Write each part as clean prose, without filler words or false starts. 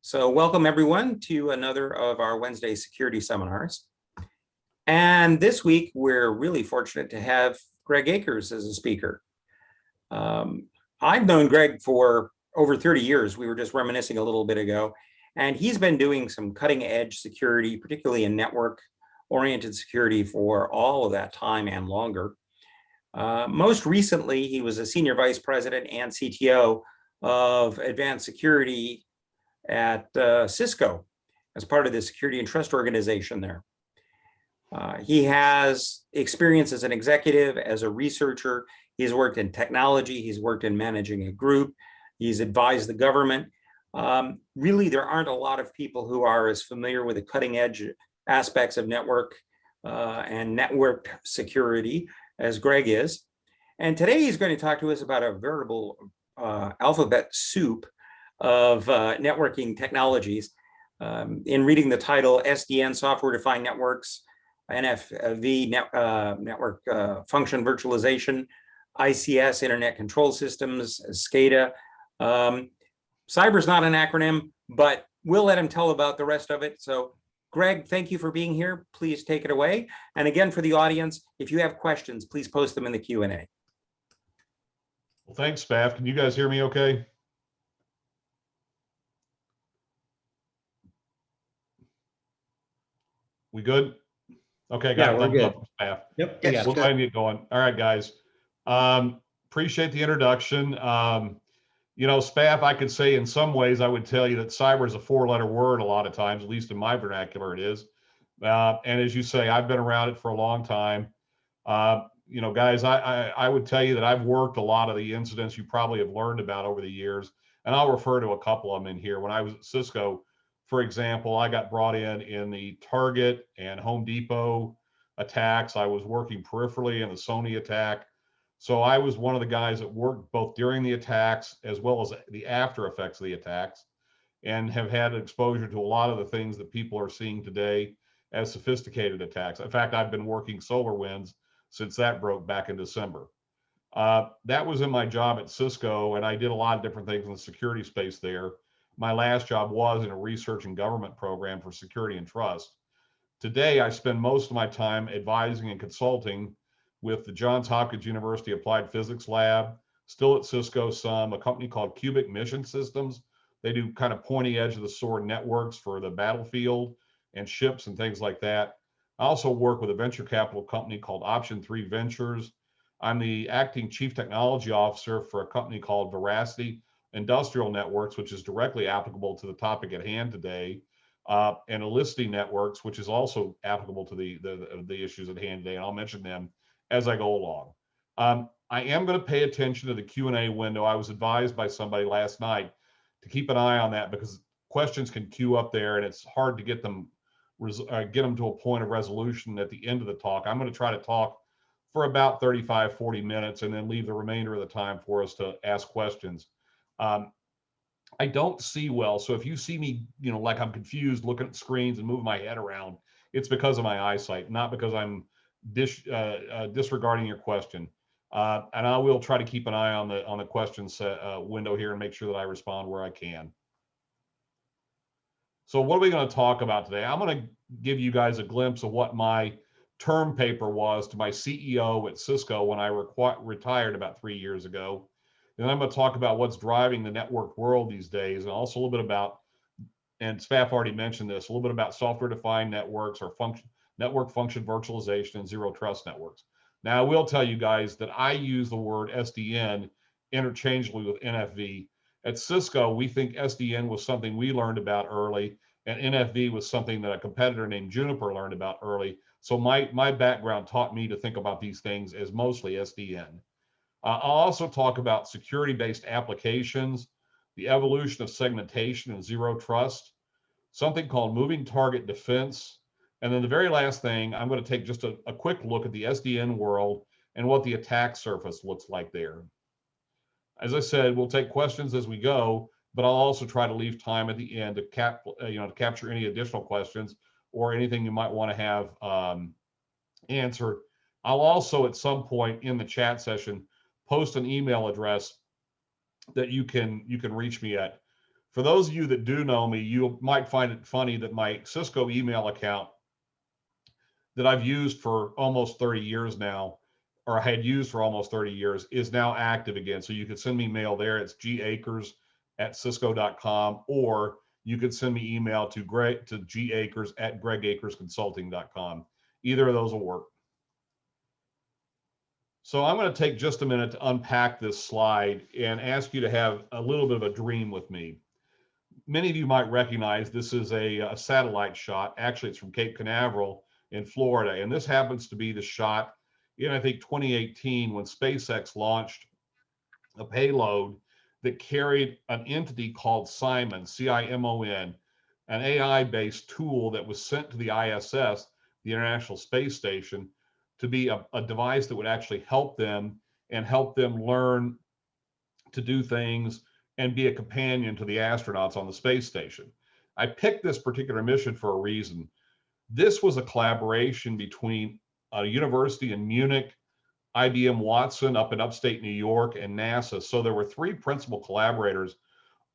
So welcome everyone to another of our Wednesday security seminars. And this week, we're really fortunate to have Greg Akers as a speaker. I've known Greg for over 30 years. We were just reminiscing a little bit ago, and he's been doing some cutting edge security, particularly in network-oriented security for all of that time and longer. Most recently, he was a senior vice president and CTO of advanced security at Cisco as part of the security and trust organization there. He has experience as an executive, as a researcher. He's worked in technology. He's worked in managing a group. He's advised the government. Really, there aren't a lot of people who are as familiar with the cutting edge aspects of network and network security as Greg is. And today he's going to talk to us about a veritable alphabet soup of networking technologies. In reading the title, SDN, software-defined networks, NFV, network function virtualization, ICS, internet control systems, SCADA. Cyber's not an acronym, but we'll let him tell about the rest of it. So Greg, thank you for being here. Please take it away. And again, for the audience, if you have questions, please post them in the Q&A. Well, thanks, Spaff. Can you guys hear me okay? We good? Okay, got we're good. Spaff. Yep. Yes, We'll go ahead and get going. All right, guys. Appreciate the introduction. You know, Spaff, I could say in some ways, I would tell you that cyber is a four-letter word a lot of times, at least in my vernacular it is. And as you say, I've been around it for a long time. You know, guys, I would tell you that I've worked a lot of the incidents you probably have learned about over the years, and I'll refer to a couple of them in here. When I was at Cisco, for example, I got brought in the Target and Home Depot attacks. I was working peripherally in the Sony attack. So I was one of the guys that worked both during the attacks as well as the after effects of the attacks, and have had exposure to a lot of the things that people are seeing today as sophisticated attacks. In fact, I've been working SolarWinds since that broke back in December. That was in my job at Cisco, and I did a lot of different things in the security space there. My last job was in a research and government program for security and trust. Today, I spend most of my time advising and consulting with the Johns Hopkins University Applied Physics Lab, still at Cisco some, a company called Cubic Mission Systems. They do kind of pointy edge of the sword networks for the battlefield and ships and things like that. I also work with a venture capital company called Option 3 Ventures. I'm the acting chief technology officer for a company called Veracity Industrial Networks, which is directly applicable to the topic at hand today, and Elicity Networks, which is also applicable to the issues at hand today. And I'll mention them as I go along. I am going to pay attention to the Q&A window. I was advised by somebody last night to keep an eye on that because questions can queue up there and it's hard to get them to a point of resolution at the end of the talk. I'm going to try to talk for about 35, 40 minutes and then leave the remainder of the time for us to ask questions. I don't see well, so if you see me, you know, like I'm confused looking at screens and moving my head around, it's because of my eyesight, not because I'm disregarding your question. And I will try to keep an eye on the questions window here and make sure that I respond where I can. So what are we going to talk about today? I'm going to give you guys a glimpse of what my term paper was to my CEO at Cisco when I retired about 3 years ago. And I'm going to talk about what's driving the network world these days, and also a little bit about, and Spaff already mentioned this, a little bit about software-defined networks or network function virtualization and zero trust networks. Now, I will tell you guys that I use the word SDN interchangeably with NFV. At Cisco, we think SDN was something we learned about early, and NFV was something that a competitor named Juniper learned about early. So my background taught me to think about these things as mostly SDN. I'll also talk about security-based applications, the evolution of segmentation and zero trust, something called moving target defense, and then the very last thing, I'm going to take just a quick look at the SDN world and what the attack surface looks like there. As I said, we'll take questions as we go, but I'll also try to leave time at the end to capture any additional questions or anything you might want to have answered. I'll also at some point in the chat session post an email address that you can reach me at. For those of you that do know me, you might find it funny that my Cisco email account that I've used for almost 30 years now, or I had used for almost 30 years, is now active again. So you can send me mail there. It's gakers@cisco.com, or you could send me email to gakers@gregakersconsulting.com. Either of those will work. So I'm going to take just a minute to unpack this slide and ask you to have a little bit of a dream with me. Many of you might recognize this is a satellite shot. Actually, it's from Cape Canaveral in Florida. And this happens to be the shot in, I think, 2018 when SpaceX launched a payload that carried an entity called Simon, CIMON, an AI-based tool that was sent to the ISS, the International Space Station, to be a device that would actually help them and help them learn to do things and be a companion to the astronauts on the space station. I picked this particular mission for a reason. This was a collaboration between a university in Munich, IBM Watson up in upstate New York, and NASA. So there were three principal collaborators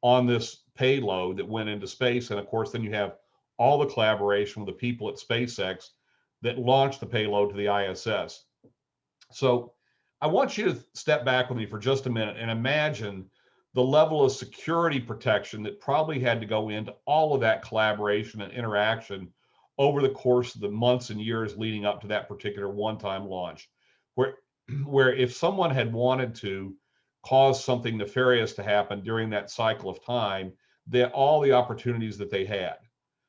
on this payload that went into space. And of course, then you have all the collaboration with the people at SpaceX that launched the payload to the ISS. So I want you to step back with me for just a minute and imagine the level of security protection that probably had to go into all of that collaboration and interaction over the course of the months and years leading up to that particular one-time launch, where if someone had wanted to cause something nefarious to happen during that cycle of time, that all the opportunities that they had.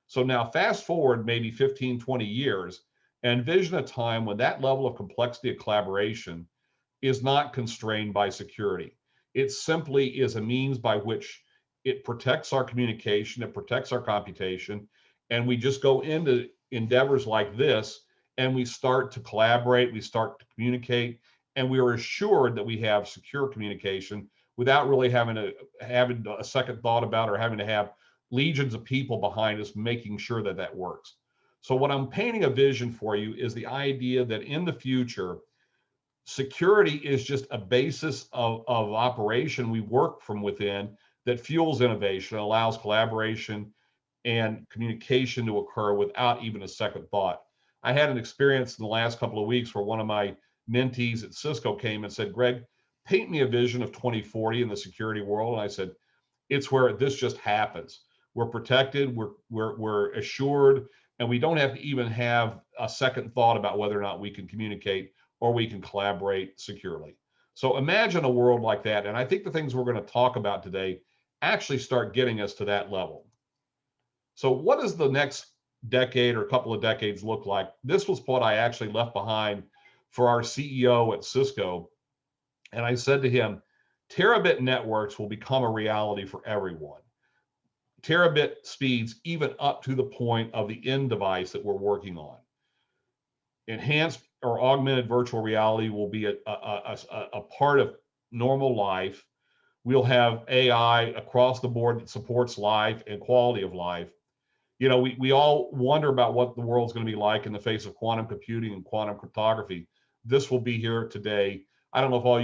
So now fast forward maybe 15, 20 years, and envision a time when that level of complexity of collaboration is not constrained by security. It simply is a means by which it protects our communication, it protects our computation, and we just go into endeavors like this and we start to collaborate, we start to communicate, and we are assured that we have secure communication without really having a second thought about or having to have legions of people behind us making sure that that works. So what I'm painting a vision for you is the idea that in the future, security is just a basis of operation we work from within that fuels innovation, allows collaboration and communication to occur without even a second thought. I had an experience in the last couple of weeks where one of my mentees at Cisco came and said, Greg, paint me a vision of 2040 in the security world. And I said, it's where this just happens. We're protected, we're assured, and we don't have to even have a second thought about whether or not we can communicate or we can collaborate securely. So imagine a world like that. And I think the things we're going to talk about today actually start getting us to that level. So what does the next decade or couple of decades look like? This was what I actually left behind for our CEO at Cisco. And I said to him, terabit networks will become a reality for everyone. Terabit speeds even up to the point of the end device that we're working on. Enhanced or augmented virtual reality will be a part of normal life. We'll have AI across the board that supports life and quality of life. You know, we all wonder about what the world's going to be like in the face of quantum computing and quantum cryptography. This will be here today. I don't know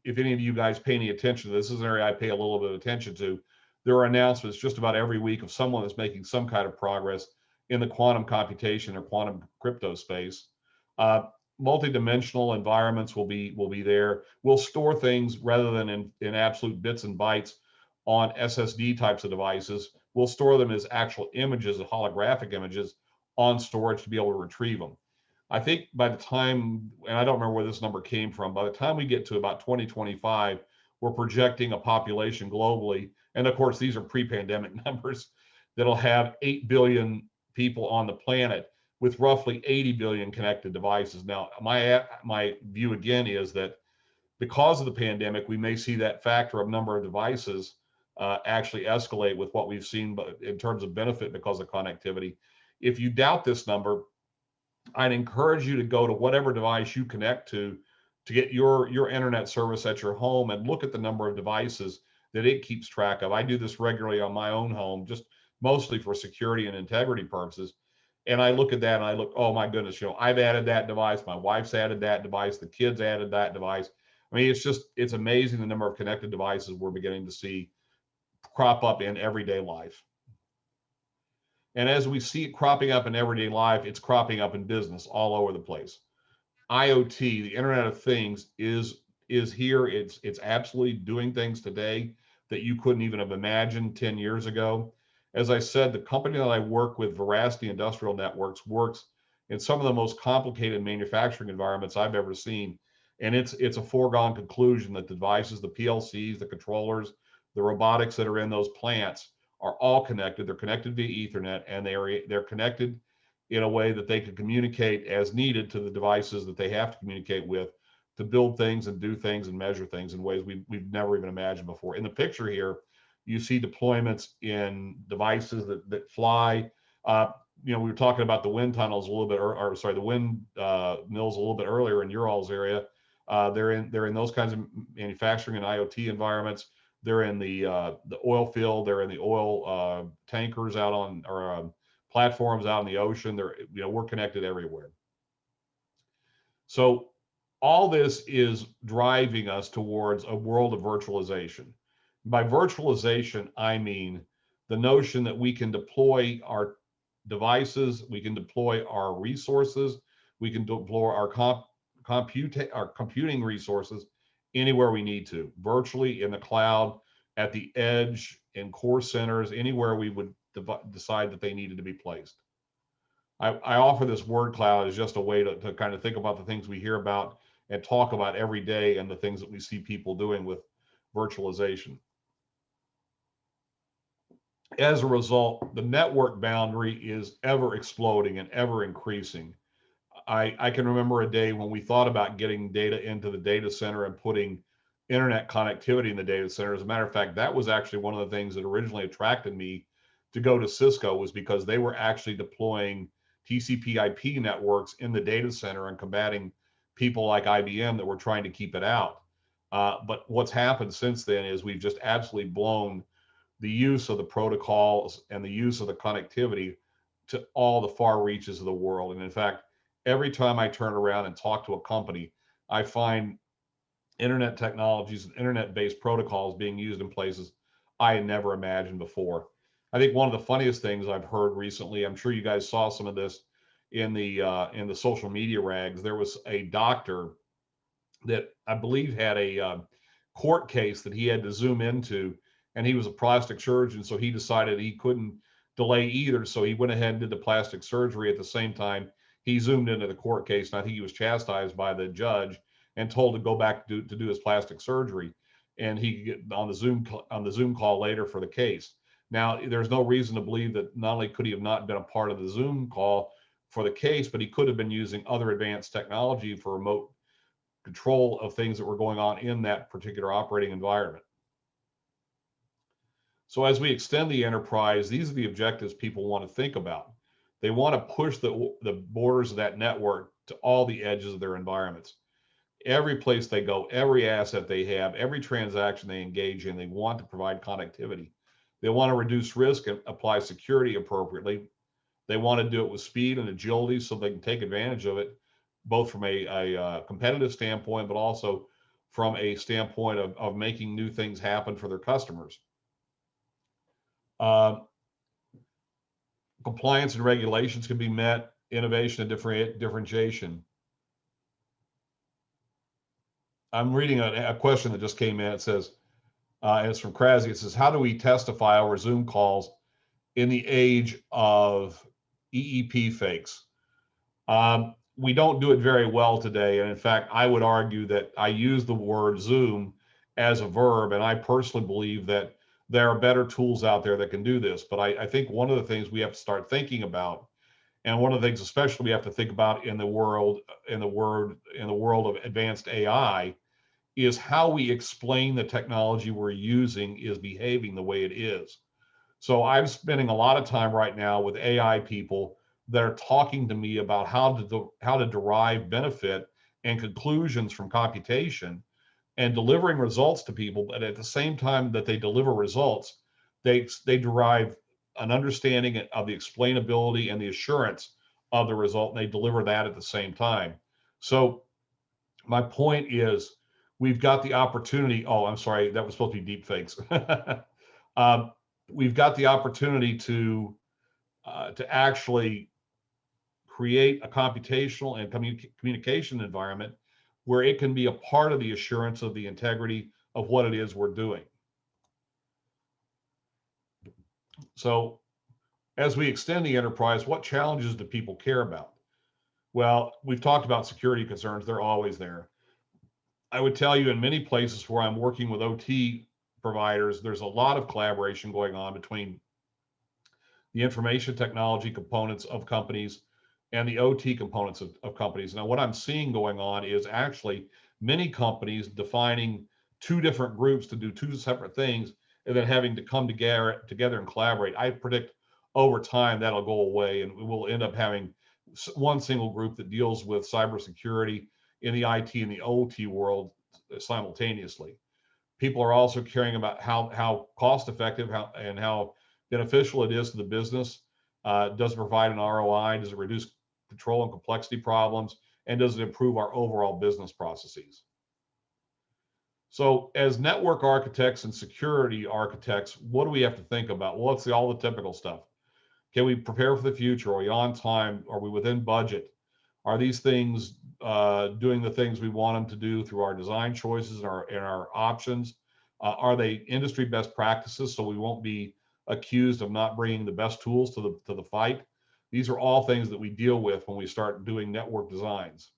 if any of you guys pay any attention to this. This is an area I pay a little bit of attention to. There are announcements just about every week of someone that's making some kind of progress in the quantum computation or quantum crypto space. Multidimensional environments will be there. We'll store things rather than in absolute bits and bytes on SSD types of devices. We'll store them as actual images, holographic images on storage to be able to retrieve them. I think by the time, and I don't remember where this number came from, by the time we get to about 2025, we're projecting a population globally, and of course these are pre-pandemic numbers, that'll have 8 billion people on the planet with roughly 80 billion connected devices. Now, my view again is that because of the pandemic, we may see that factor of number of devices actually escalate with what we've seen in terms of benefit because of connectivity. If you doubt this number, I'd encourage you to go to whatever device you connect to get your internet service at your home and look at the number of devices that it keeps track of. I do this regularly on my own home, just mostly for security and integrity purposes. And I look at that and I look, oh my goodness, you know, I've added that device, my wife's added that device, the kids added that device. I mean, it's amazing the number of connected devices we're beginning to see crop up in everyday life. And as we see it cropping up in everyday life, it's cropping up in business all over the place. IoT, the Internet of Things, is here. It's absolutely doing things today that you couldn't even have imagined 10 years ago. As I said, the company that I work with, Veracity Industrial Networks, works in some of the most complicated manufacturing environments I've ever seen. And it's a foregone conclusion that the devices, the PLCs, the controllers, the robotics that are in those plants are all connected. They're connected via Ethernet, and they're connected in a way that they can communicate as needed to the devices that they have to communicate with to build things and do things and measure things in ways we've never even imagined before. In the picture here, you see deployments in devices that fly. We were talking about the wind tunnels a little bit, or sorry, the wind mills a little bit earlier in your all's area. They're in those kinds of manufacturing and IoT environments. They're in the oil field. They're in the oil tankers out on, or platforms out in the ocean. We're connected everywhere. So all this is driving us towards a world of virtualization. By virtualization, I mean the notion that we can deploy our devices, we can deploy our resources, we can deploy our computing resources anywhere we need to, virtually, in the cloud, at the edge, in core centers, anywhere we would decide that they needed to be placed. I offer this word cloud as just a way to kind of think about the things we hear about and talk about every day, and the things that we see people doing with virtualization. As a result, the network boundary is ever exploding and ever increasing. I can remember a day when we thought about getting data into the data center and putting internet connectivity in the data center. As a matter of fact, that was actually one of the things that originally attracted me to go to Cisco, was because they were actually deploying TCP/IP networks in the data center and combating people like IBM that were trying to keep it out. But what's happened since then is we've just absolutely blown the use of the protocols and the use of the connectivity to all the far reaches of the world. And in fact, every time I turn around and talk to a company, I find internet technologies and internet-based protocols being used in places I had never imagined before. I think one of the funniest things I've heard recently, I'm sure you guys saw some of this in the social media rags. There was a doctor that I believe had a court case that he had to Zoom into, and he was a plastic surgeon, so he decided he couldn't delay either. So he went ahead and did the plastic surgery at the same time he Zoomed into the court case. And I think he was chastised by the judge and told to go back to do his plastic surgery, and he could get on the Zoom call later for the case. Now, there's no reason to believe that not only could he have not been a part of the Zoom call for the case, but he could have been using other advanced technology for remote control of things that were going on in that particular operating environment. So as we extend the enterprise, these are the objectives people want to think about. They want to push the borders of that network to all the edges of their environments. Every place they go, every asset they have, every transaction they engage in, they want to provide connectivity. They want to reduce risk and apply security appropriately. They want to do it with speed and agility so they can take advantage of it, both from a competitive standpoint, but also from a standpoint of making new things happen for their customers. Compliance and regulations can be met, innovation and differentiation. I'm reading a question that just came in. It says, and it's from Krasy. It says, how do we testify over Zoom calls in the age of EEP fakes? We don't do it very well today. And in fact, I would argue that I use the word Zoom as a verb. And I personally believe that there are better tools out there that can do this. But I think one of the things we have to start thinking about, and one of the things especially we have to think about in the world of advanced AI, is how we explain the technology we're using is behaving the way it is. So I'm spending a lot of time right now with AI people that are talking to me about how to derive benefit and conclusions from computation and delivering results to people. But at the same time that they deliver results, they derive an understanding of the explainability and the assurance of the result, and they deliver that at the same time. So my point is, we've got the opportunity. Oh, I'm sorry, that was supposed to be deep fakes. We've got the opportunity to actually create a computational and communication environment where it can be a part of the assurance of the integrity of what it is we're doing. So as we extend the enterprise, what challenges do people care about? Well, we've talked about security concerns. They're always there. I would tell you in many places where I'm working with OT providers, there's a lot of collaboration going on between the information technology components of companies and the OT components of companies. Now, what I'm seeing going on is actually many companies defining two different groups to do two separate things and then having to come together and collaborate. I predict over time that'll go away and we'll end up having one single group that deals with cybersecurity in the IT and the OT world simultaneously. People are also caring about how cost effective and how beneficial it is to the business. Does it provide an ROI? Does it reduce control and complexity problems? And does it improve our overall business processes? So as network architects and security architects, what do we have to think about? Well, it's all the typical stuff. Can we prepare for the future? Are we on time? Are we within budget? Are these things doing the things we want them to do through our design choices and our options? Are they industry best practices so we won't be accused of not bringing the best tools to the fight? These are all things that we deal with when we start doing network designs.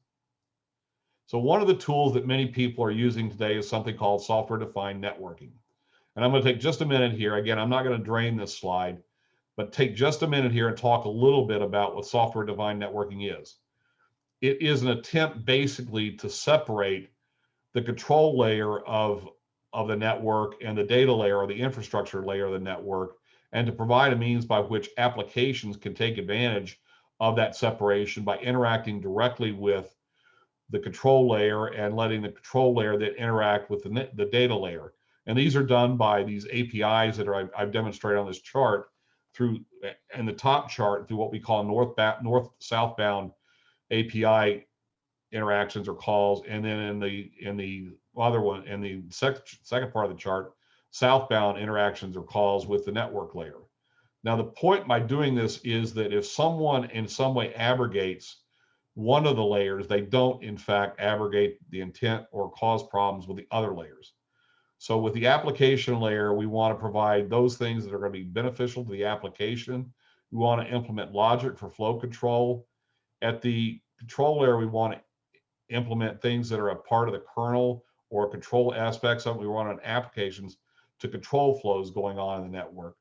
So one of the tools that many people are using today is something called software-defined networking. And I'm going to take just a minute here. Again, I'm not going to drain this slide, but take just a minute here and talk a little bit about what software-defined networking is. It is an attempt basically to separate the control layer of the network and the data layer or the infrastructure layer of the network, and to provide a means by which applications can take advantage of that separation by interacting directly with the control layer and letting the control layer that interact with the data layer. And these are done by these APIs that I've demonstrated on this chart through, in the top chart, through what we call north-southbound API interactions or calls, and then in the other one, in the second part of the chart, southbound interactions or calls with the network layer. Now, the point by doing this is that if someone in some way abrogates one of the layers, they don't in fact abrogate the intent or cause problems with the other layers. So with the application layer, we want to provide those things that are going to be beneficial to the application. We want to implement logic for flow control. At the control layer, we want to implement things that are a part of the kernel or control aspects of it. We want on applications to control flows going on in the network.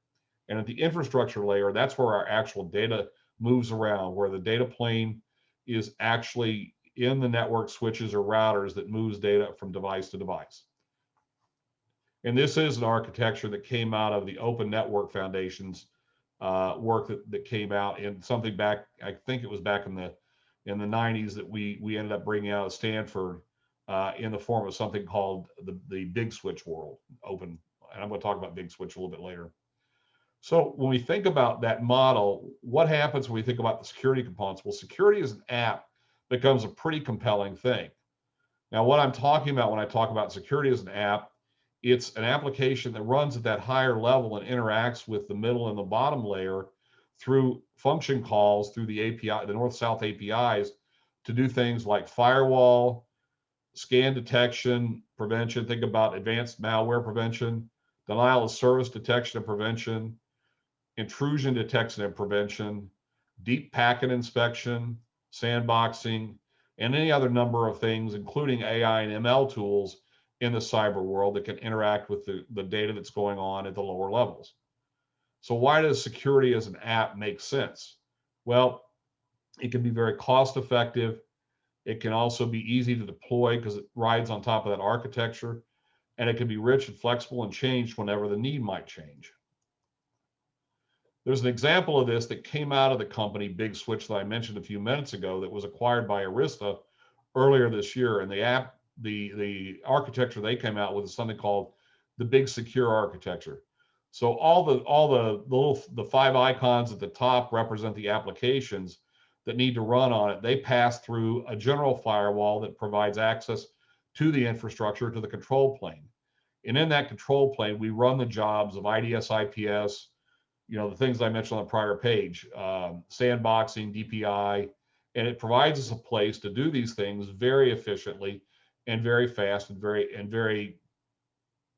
And at the infrastructure layer, that's where our actual data moves around, where the data plane is actually in the network switches or routers that moves data from device to device. And this is an architecture that came out of the Open Network Foundation's work that came out in something back, I think it was back in the 90s, that we ended up bringing out of Stanford in the form of something called the Big Switch World Open. And I'm going to talk about Big Switch a little bit later. So when we think about that model, what happens when we think about the security components? Well, security as an app becomes a pretty compelling thing. Now, what I'm talking about when I talk about security as an app, it's an application that runs at that higher level and interacts with the middle and the bottom layer through function calls through the API, the north-south APIs, to do things like firewall, scan detection, prevention. Think about advanced malware prevention, denial of service detection and prevention, intrusion detection and prevention, deep packet inspection, sandboxing, and any other number of things, including AI and ML tools in the cyber world that can interact with the data that's going on at the lower levels. So why does security as an app make sense? Well, it can be very cost effective. It can also be easy to deploy because it rides on top of that architecture, and it can be rich and flexible and changed whenever the need might change. There's an example of this that came out of the company Big Switch that I mentioned a few minutes ago that was acquired by Arista earlier this year. And the architecture they came out with is something called the Big Secure architecture. So all the five icons at the top represent the applications that need to run on it. They pass through a general firewall that provides access to the infrastructure, to the control plane. And in that control plane, we run the jobs of IDS, IPS, you know, the things I mentioned on the prior page, sandboxing, DPI, and it provides us a place to do these things very efficiently and very fast and very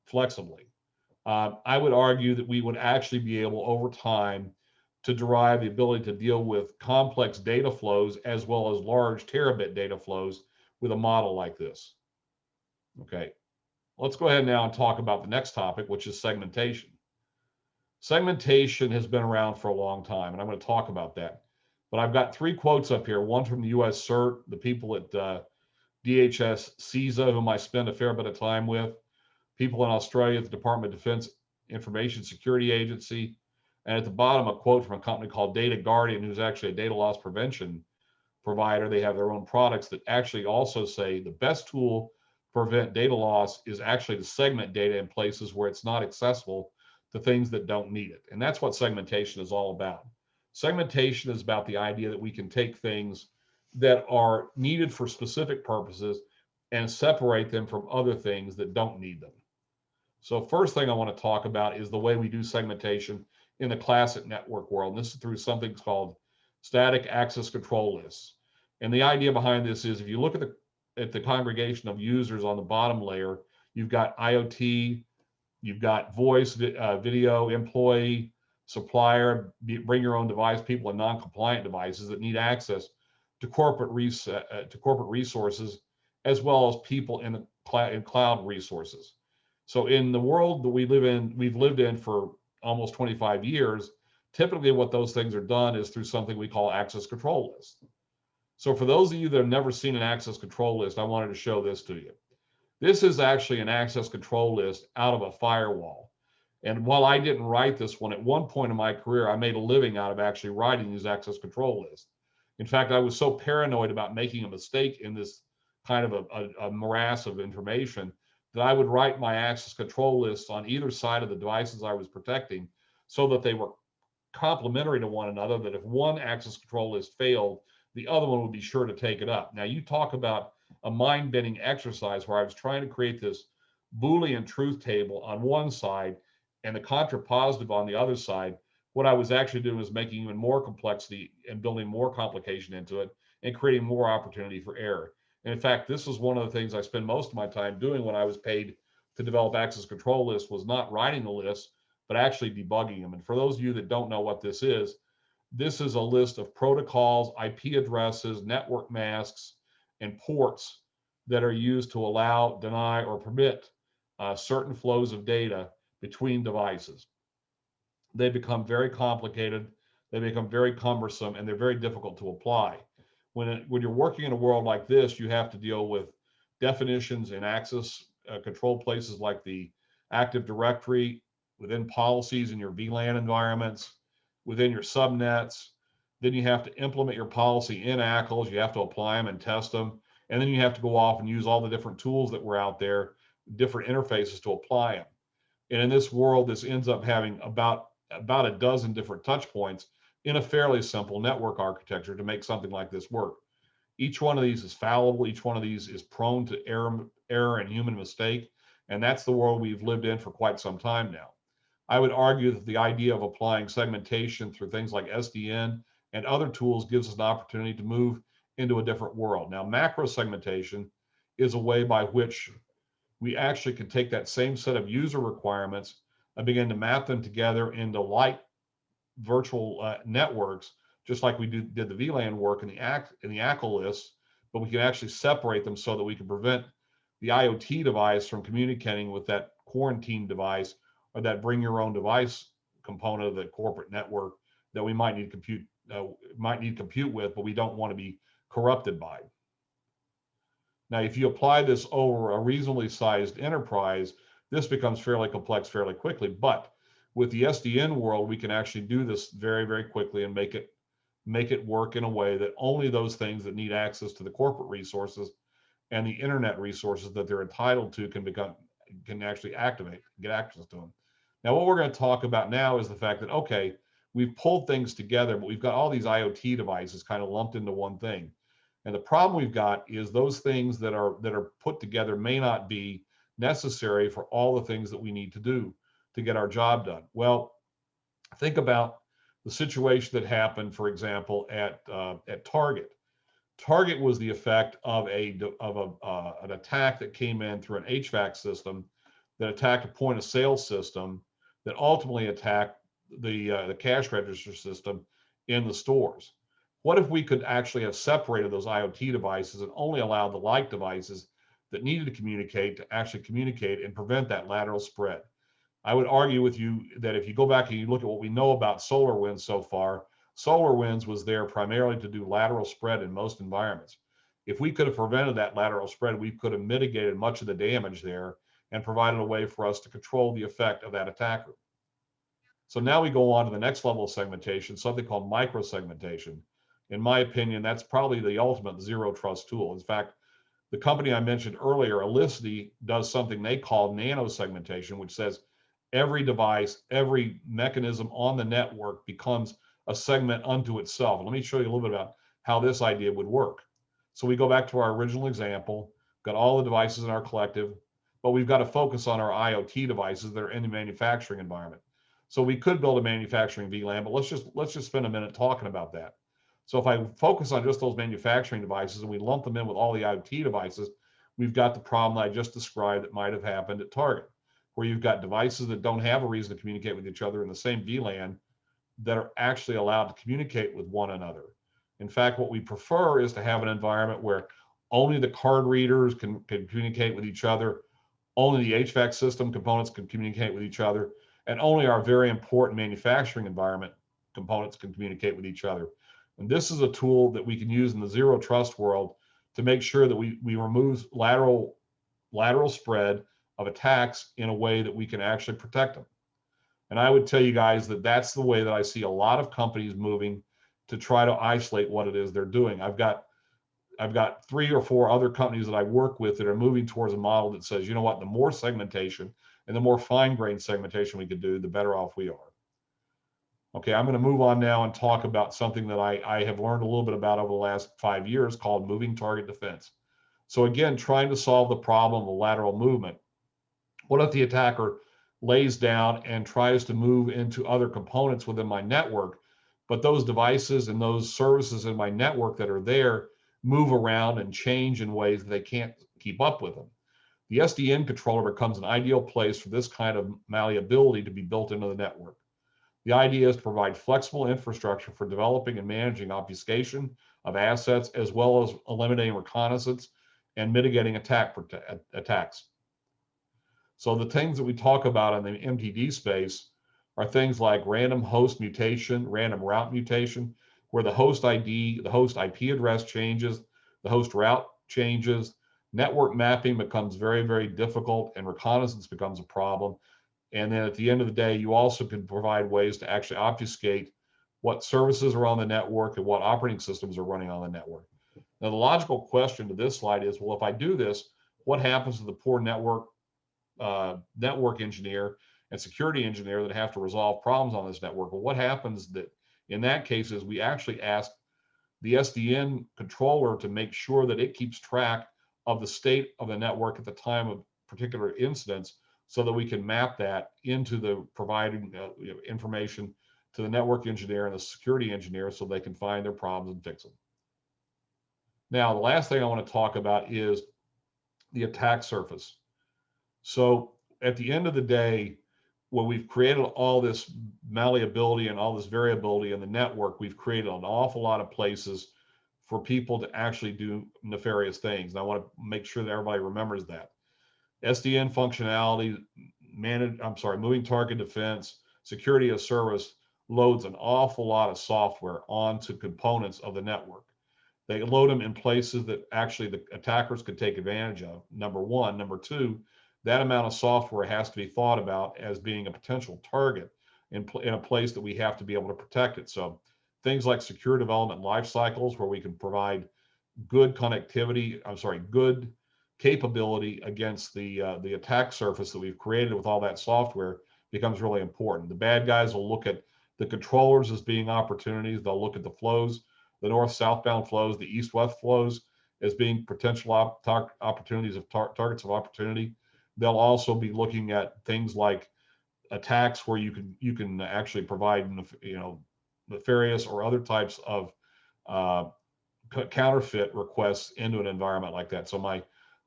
flexibly. I would argue that we would actually be able over time to derive the ability to deal with complex data flows as well as large terabit data flows with a model like this. Okay, let's go ahead now and talk about the next topic, which is segmentation. Segmentation has been around for a long time, and I'm going to talk about that. But I've got 3 quotes up here, one from the US CERT, the people at DHS CESA, whom I spend a fair bit of time with, people in Australia at the Department of Defense Information Security Agency, and at the bottom, a quote from a company called Data Guardian, who's actually a data loss prevention provider. They have their own products that actually also say the best tool to prevent data loss is actually to segment data in places where it's not accessible to things that don't need it. And that's what segmentation is all about. Segmentation is about the idea that we can take things that are needed for specific purposes and separate them from other things that don't need them. So first thing I want to talk about is the way we do segmentation in the classic network world. And this is through something called static access control lists. And the idea behind this is if you look at the congregation of users on the bottom layer, you've got IoT, you've got voice, video, employee, supplier, bring your own device, people in non-compliant devices that need access to corporate resources, as well as people in cloud resources. So in the world that we've lived in for almost 25 years, typically what those things are done is through something we call access control lists. So for those of you that have never seen an access control list, I wanted to show this to you. This is actually an access control list out of a firewall. And while I didn't write this one, at one point in my career, I made a living out of actually writing these access control lists. In fact, I was so paranoid about making a mistake in this kind of a morass of information that I would write my access control lists on either side of the devices I was protecting so that they were complementary to one another, that if one access control list failed, the other one would be sure to take it up. Now, you talk about a mind-bending exercise where I was trying to create this Boolean truth table on one side and the contrapositive on the other side. What I was actually doing was making even more complexity and building more complication into it and creating more opportunity for error. And in fact, this is one of the things I spend most of my time doing when I was paid to develop access control lists, was not writing the lists, but actually debugging them. And for those of you that don't know what this is a list of protocols, IP addresses, network masks, and ports that are used to allow, deny, or permit certain flows of data between devices. They become very complicated, they become very cumbersome, and they're very difficult to apply. When you're working in a world like this, you have to deal with definitions in access control places like the Active Directory, within policies in your Vlan environments, within your subnets. Then you have to implement your policy in ACLs. You have to apply them and test them. And then you have to go off and use all the different tools that were out there, different interfaces to apply them. And in this world, this ends up having about a dozen different touch points in a fairly simple network architecture to make something like this work. Each one of these is fallible. Each one of these is prone to error and human mistake. And that's the world we've lived in for quite some time now. I would argue that the idea of applying segmentation through things like SDN and other tools gives us an opportunity to move into a different world. Now, macro segmentation is a way by which we actually can take that same set of user requirements and begin to map them together into light virtual networks, just like we did the VLAN work in the ACL list, but we can actually separate them so that we can prevent the IoT device from communicating with that quarantine device or that bring your own device component of the corporate network that we might need compute with, but we don't want to be corrupted by. Now, if you apply this over a reasonably sized enterprise, this becomes fairly complex fairly quickly. But with the SDN world, we can actually do this very, very quickly and make it work in a way that only those things that need access to the corporate resources and the internet resources that they're entitled to can actually get access to them. Now, what we're going to talk about now is the fact that, okay, we've pulled things together, but we've got all these IoT devices kind of lumped into one thing. And the problem we've got is those things that are put together may not be necessary for all the things that we need to do to get our job done. Well, think about the situation that happened, for example, at Target. Target was the effect of an attack that came in through an HVAC system that attacked a point of sale system that ultimately attacked the cash register system in the stores. What if we could actually have separated those IoT devices and only allowed the like devices that needed to communicate to actually communicate and prevent that lateral spread? I would argue with you that if you go back and you look at what we know about SolarWinds so far, SolarWinds was there primarily to do lateral spread in most environments. If we could have prevented that lateral spread, we could have mitigated much of the damage there and provided a way for us to control the effect of that attacker. So now we go on to the next level of segmentation, something called microsegmentation. In my opinion, that's probably the ultimate zero trust tool. In fact, the company I mentioned earlier, Elicity, does something they call nanosegmentation, which says every device, every mechanism on the network becomes a segment unto itself. Let me show you a little bit about how this idea would work. So we go back to our original example, got all the devices in our collective, but we've got to focus on our IoT devices that are in the manufacturing environment. So we could build a manufacturing VLAN, but let's just spend a minute talking about that. So if I focus on just those manufacturing devices and we lump them in with all the IoT devices, we've got the problem I just described that might have happened at Target, where you've got devices that don't have a reason to communicate with each other in the same VLAN that are actually allowed to communicate with one another. In fact, what we prefer is to have an environment where only the card readers can communicate with each other, only the HVAC system components can communicate with each other, and only our very important manufacturing environment components can communicate with each other. And this is a tool that we can use in the zero trust world to make sure that we remove lateral spread of attacks in a way that we can actually protect them. And I would tell you guys that that's the way that I see a lot of companies moving to try to isolate what it is they're doing. I've got 3 or 4 other companies that I work with that are moving towards a model that says, you know what, the more segmentation and the more fine-grained segmentation we could do, the better off we are. Okay, I'm going to move on now and talk about something that I have learned a little bit about over the last 5 years called moving target defense. So again, trying to solve the problem of lateral movement. What if the attacker lays down and tries to move into other components within my network, but those devices and those services in my network that are there move around and change in ways that they can't keep up with them? The SDN controller becomes an ideal place for this kind of malleability to be built into the network. The idea is to provide flexible infrastructure for developing and managing obfuscation of assets, as well as eliminating reconnaissance and mitigating attacks. So the things that we talk about in the MTD space are things like random host mutation, random route mutation, where the host ID, the host IP address changes, the host route changes, network mapping becomes very, very difficult, and reconnaissance becomes a problem. And then at the end of the day, you also can provide ways to actually obfuscate what services are on the network and what operating systems are running on the network. Now, the logical question to this slide is, well, if I do this, what happens to the poor network engineer and security engineer that have to resolve problems on this network? Well, what happens that in that case is we actually ask the SDN controller to make sure that it keeps track of the state of the network at the time of particular incidents, so that we can map that into the providing information to the network engineer and the security engineer so they can find their problems and fix them. Now, the last thing I want to talk about is the attack surface. So at the end of the day, when we've created all this malleability and all this variability in the network, we've created an awful lot of places for people to actually do nefarious things. And I want to make sure that everybody remembers that. SDN functionality, moving target defense, security as service loads an awful lot of software onto components of the network. They load them in places that actually the attackers could take advantage of, number one. Number two, that amount of software has to be thought about as being a potential target in a place that we have to be able to protect it. So things like secure development life cycles, where we can provide good connectivity, good capability against the attack surface that we've created with all that software, becomes really important. The bad guys will look at the controllers as being opportunities. They'll look at the flows, the north-southbound flows, the east-west flows as being potential opportunities of targets of opportunity. They'll also be looking at things like attacks where you can actually provide, nefarious or other types of counterfeit requests into an environment like that. So my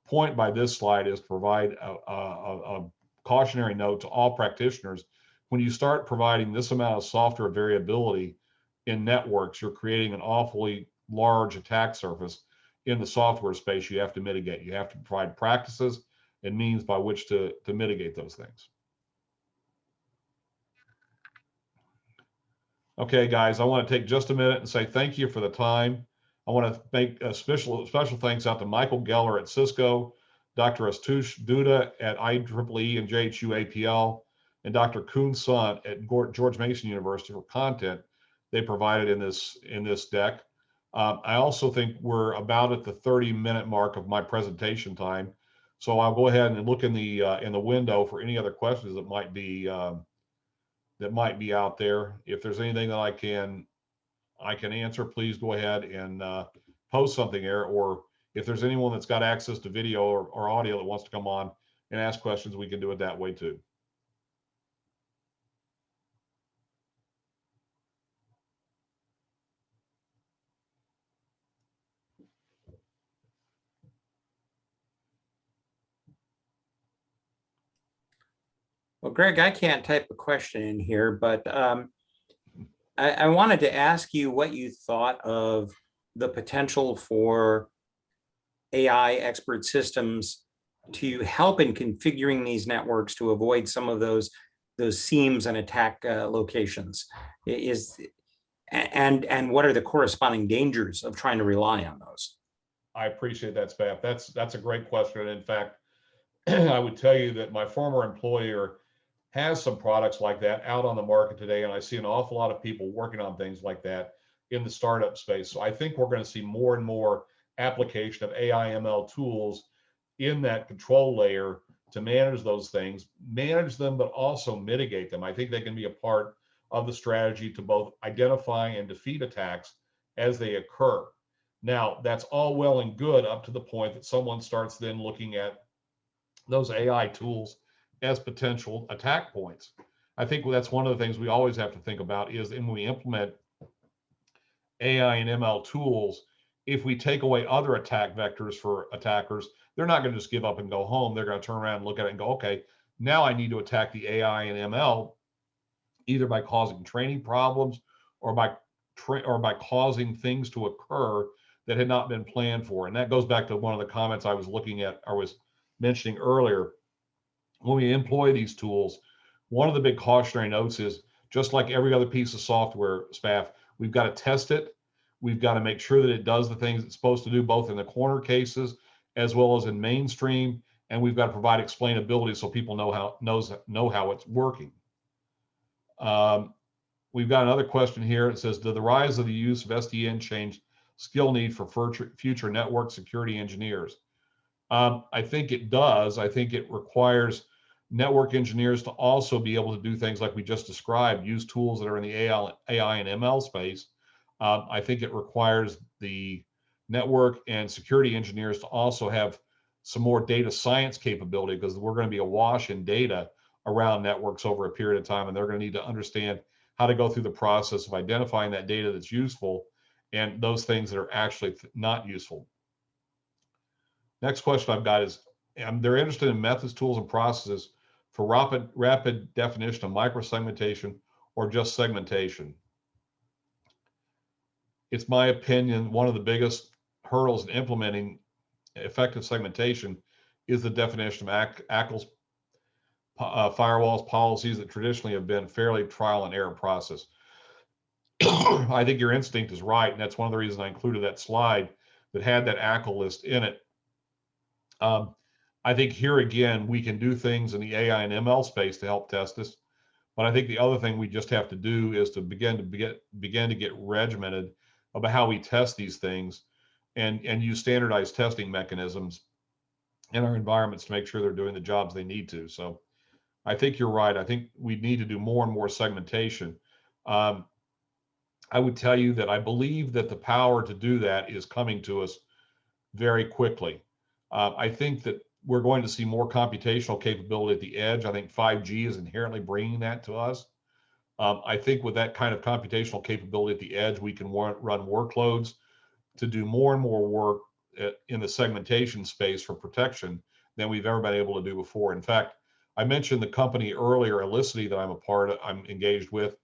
point by this slide is to provide a cautionary note to all practitioners. When you start providing this amount of software variability in networks, you're creating an awfully large attack surface in the software space you have to mitigate. You have to provide practices and means by which to mitigate those things. Okay, guys, I want to take just a minute and say thank you for the time. I want to make a special thanks out to Michael Geller at Cisco, Dr. Astush Duda at IEEE and JHU APL, and Dr. Kuhn Sun at George Mason University for content they provided in this deck. I also think we're about at the 30-minute mark of my presentation time, so I'll go ahead and look in the window for any other questions that might be out there. If there's anything that I can answer, please go ahead and post something there. Or if there's anyone that's got access to video or audio that wants to come on and ask questions, we can do it that way too. Well, Greg, I can't type a question in here, but I wanted to ask you what you thought of the potential for AI expert systems to help in configuring these networks to avoid some of those seams and attack locations. And what are the corresponding dangers of trying to rely on those? I appreciate that, Spaff. That's a great question. And in fact, I would tell you that my former employer has some products like that out on the market today, and I see an awful lot of people working on things like that in the startup space. So I think we're going to see more and more application of AI ML tools in that control layer to manage those things, manage them, but also mitigate them. I think they can be a part of the strategy to both identify and defeat attacks as they occur. Now, that's all well and good up to the point that someone starts then looking at those AI tools as potential attack points. I think that's one of the things we always have to think about is when we implement AI and ML tools, if we take away other attack vectors for attackers, they're not going to just give up and go home. They're going to turn around and look at it and go, okay, now I need to attack the AI and ML either by causing training problems or by causing things to occur that had not been planned for. And that goes back to one of the comments I was looking at, or was mentioning earlier. When we employ these tools, one of the big cautionary notes is, just like every other piece of software, Spaff, we've got to test it. We've got to make sure that it does the things it's supposed to do, both in the corner cases as well as in mainstream. And we've got to provide explainability so people know how it's working. We've got another question here. It says, did the rise of the use of SDN change skill need for future network security engineers? I think it does. I think it requires network engineers to also be able to do things like we just described, use tools that are in the AI and ML space. I think it requires the network and security engineers to also have some more data science capability, because we're going to be awash in data around networks over a period of time, and they're going to need to understand how to go through the process of identifying that data that's useful and those things that are actually not useful. Next question I've got is, they're interested in methods, tools, and processes for rapid definition of microsegmentation or just segmentation. It's my opinion, one of the biggest hurdles in implementing effective segmentation is the definition of ACLs, firewalls, policies that traditionally have been fairly trial and error process. I think your instinct is right, and that's one of the reasons I included that slide that had that ACL list in it. I think here again, we can do things in the AI and ML space to help test this. But I think the other thing we just have to do is to begin to get regimented about how we test these things and use standardized testing mechanisms in our environments to make sure they're doing the jobs they need to. So I think you're right. I think we need to do more and more segmentation. I would tell you that I believe that the power to do that is coming to us very quickly. I think that we're going to see more computational capability at the edge. I think 5G is inherently bringing that to us. I think with that kind of computational capability at the edge, we can run workloads to do more and more work in the segmentation space for protection than we've ever been able to do before. In fact, I mentioned the company earlier, Elicity, that I'm engaged with.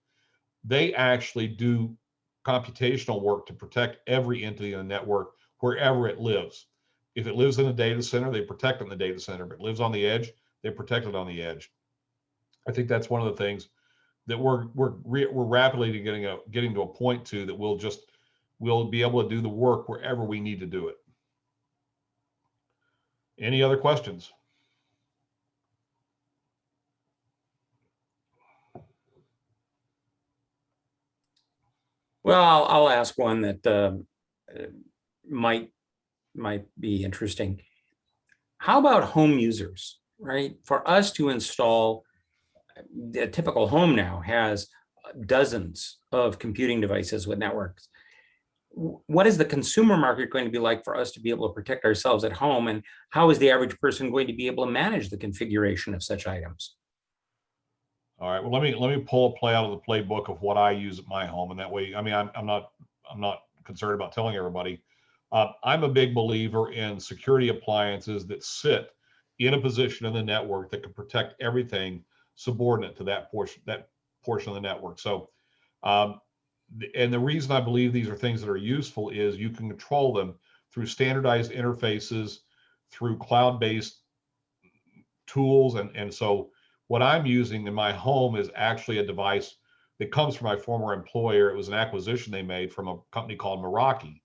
They actually do computational work to protect every entity in the network wherever it lives. If it lives in a data center, they protect it in the data center. If it lives on the edge, they protect it on the edge. I think that's one of the things that we're rapidly getting to a point to that we'll be able to do the work wherever we need to do it. Any other questions? Well, I'll ask one that might be interesting. How about home users, right? For us to install, the typical home now has dozens of computing devices with networks. What is the consumer market going to be like for us to be able to protect ourselves at home? And how is the average person going to be able to manage the configuration of such items? All right. Well, let me pull a play out of the playbook of what I use at my home, and that way, I mean, I'm not concerned about telling everybody. I'm a big believer in security appliances that sit in a position in the network that can protect everything subordinate to that portion of the network. So, and the reason I believe these are things that are useful is you can control them through standardized interfaces, through cloud-based tools, and so what I'm using in my home is actually a device that comes from my former employer. It was an acquisition they made from a company called Meraki.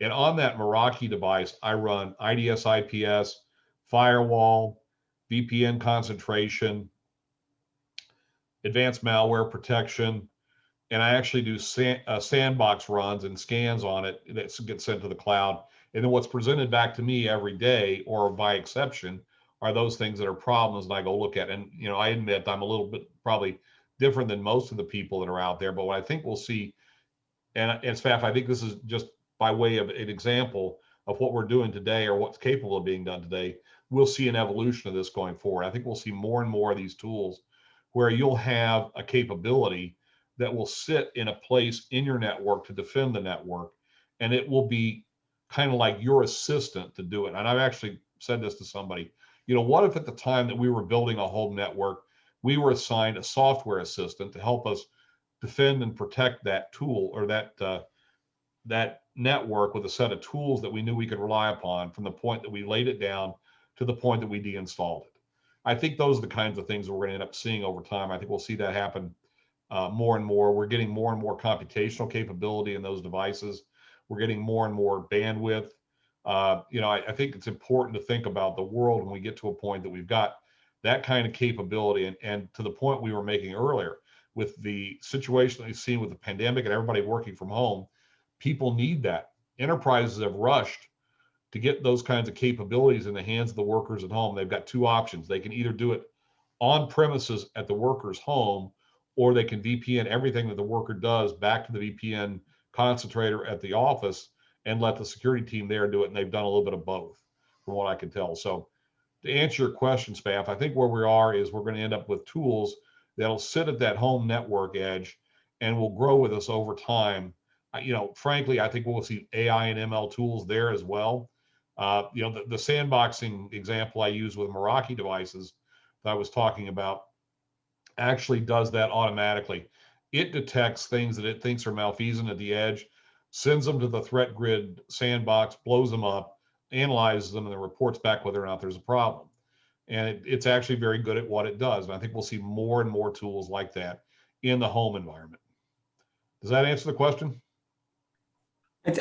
And on that Meraki device, I run IDS, IPS, firewall, VPN concentration, advanced malware protection, and I actually do sandbox runs and scans on it that gets sent to the cloud. And then what's presented back to me every day, or by exception, are those things that are problems, and I go look at. And I admit I'm a little bit probably different than most of the people that are out there. But what I think we'll see, and staff, I think this is just by way of an example of what we're doing today or what's capable of being done today. We'll see an evolution of this going forward. I think we'll see more and more of these tools where you'll have a capability that will sit in a place in your network to defend the network, and it will be kind of like your assistant to do it. And I've actually said this to somebody, what if at the time that we were building a home network, we were assigned a software assistant to help us defend and protect that tool or that network with a set of tools that we knew we could rely upon from the point that we laid it down to the point that we deinstalled it. I think those are the kinds of things that we're going to end up seeing over time. I think we'll see that happen more and more. We're getting more and more computational capability in those devices. We're getting more and more bandwidth. I think it's important to think about the world when we get to a point that we've got that kind of capability. And to the point we were making earlier, with the situation that we've seen with the pandemic and everybody working from home, people need that. Enterprises have rushed to get those kinds of capabilities in the hands of the workers at home. They've got two options. They can either do it on premises at the worker's home, or they can VPN everything that the worker does back to the VPN concentrator at the office and let the security team there do it. And they've done a little bit of both, from what I can tell. So to answer your question, Spaff, I think where we are is we're going to end up with tools that'll sit at that home network edge and will grow with us over time. Frankly, I think we'll see AI and ML tools there as well. The sandboxing example I use with Meraki devices that I was talking about actually does that automatically. It detects things that it thinks are malfeasant at the edge, sends them to the threat grid sandbox, blows them up, analyzes them, and then reports back whether or not there's a problem. And it's actually very good at what it does. And I think we'll see more and more tools like that in the home environment. Does that answer the question?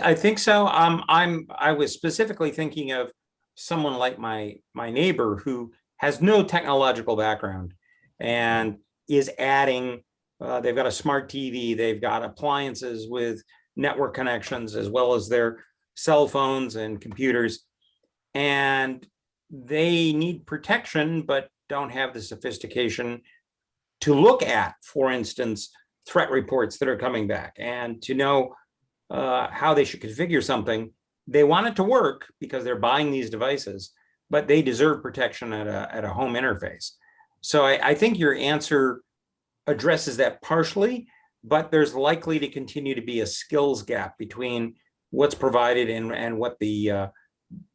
I think so. I was specifically thinking of someone like my neighbor who has no technological background and is adding. They've got a smart TV. They've got appliances with network connections as well as their cell phones and computers, and they need protection but don't have the sophistication to look at, for instance, threat reports that are coming back and to know how they should configure something. They want it to work because they're buying these devices, but they deserve protection at a home interface. So I think your answer addresses that partially, but there's likely to continue to be a skills gap between what's provided and what the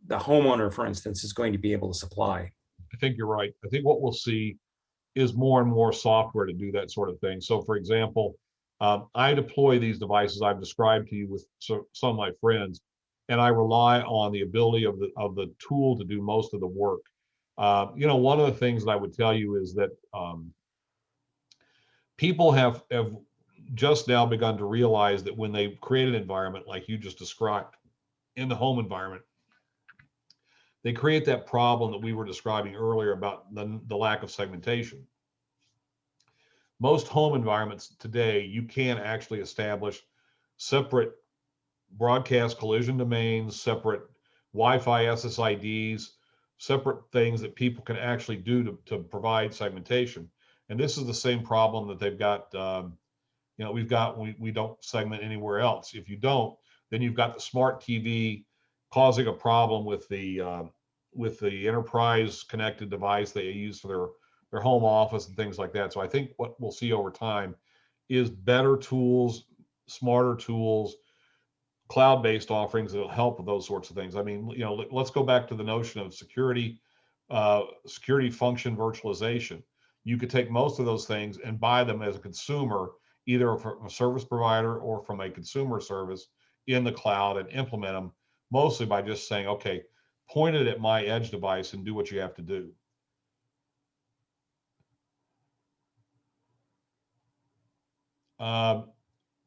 homeowner, for instance, is going to be able to supply. I think you're right. I think what we'll see is more and more software to do that sort of thing. So for example, I deploy these devices I've described to you with some of my friends, and I rely on the ability of the tool to do most of the work. You know, one of the things that I would tell you is that people have just now begun to realize that when they create an environment like you just described in the home environment, they create that problem that we were describing earlier about the lack of segmentation. Most home environments today, you can actually establish separate broadcast collision domains, separate Wi-Fi SSIDs, separate things that people can actually do to provide segmentation. And this is the same problem that they've got, you know, we don't segment anywhere else. If you don't, then you've got the smart TV causing a problem with the enterprise connected device they use for their home office and things like that. So I think what we'll see over time is better tools, smarter tools, cloud-based offerings that'll help with those sorts of things. I mean, you know, let's go back to the notion of security function virtualization. You could take most of those things and buy them as a consumer, either from a service provider or from a consumer service in the cloud, and implement them mostly by just saying, okay, point it at my edge device and do what you have to do.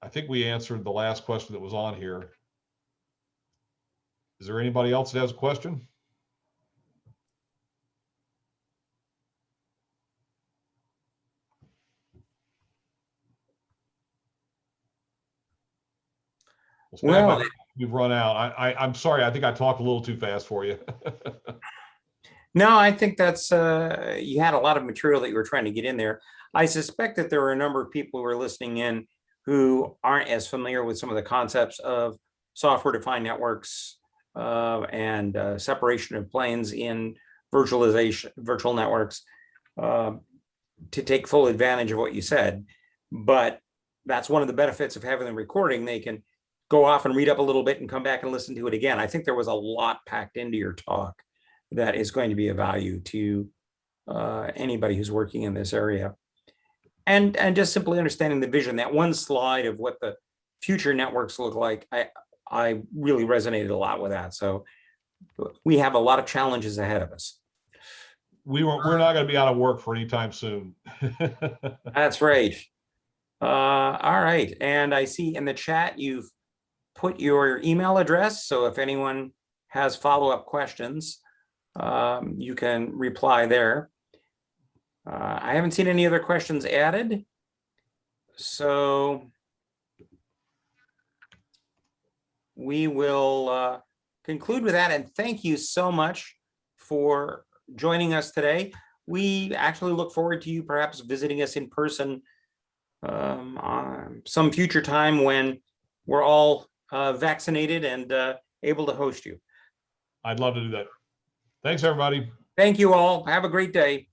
I think we answered the last question that was on here. Is there anybody else that has a question? Well, we've run out. I'm sorry. I think I talked a little too fast for you. No, I think that's, you had a lot of material that you were trying to get in there. I suspect that there are a number of people who are listening in who aren't as familiar with some of the concepts of software-defined networks and separation of planes in virtual networks to take full advantage of what you said. But that's one of the benefits of having the recording. They can go off and read up a little bit and come back and listen to it again. I think there was a lot packed into your talk that is going to be of value to anybody who's working in this area. And just simply understanding the vision, that one slide of what the future networks look like, I really resonated a lot with that. So we have a lot of challenges ahead of us. We're not going to be out of work for any time soon. That's right. All right. And I see in the chat you've put your email address. So if anyone has follow-up questions, you can reply there. I haven't seen any other questions added. So we will conclude with that. And thank you so much for joining us today. We actually look forward to you perhaps visiting us in person some future time when we're all vaccinated and able to host you. I'd love to do that. Thanks, everybody. Thank you all. Have a great day.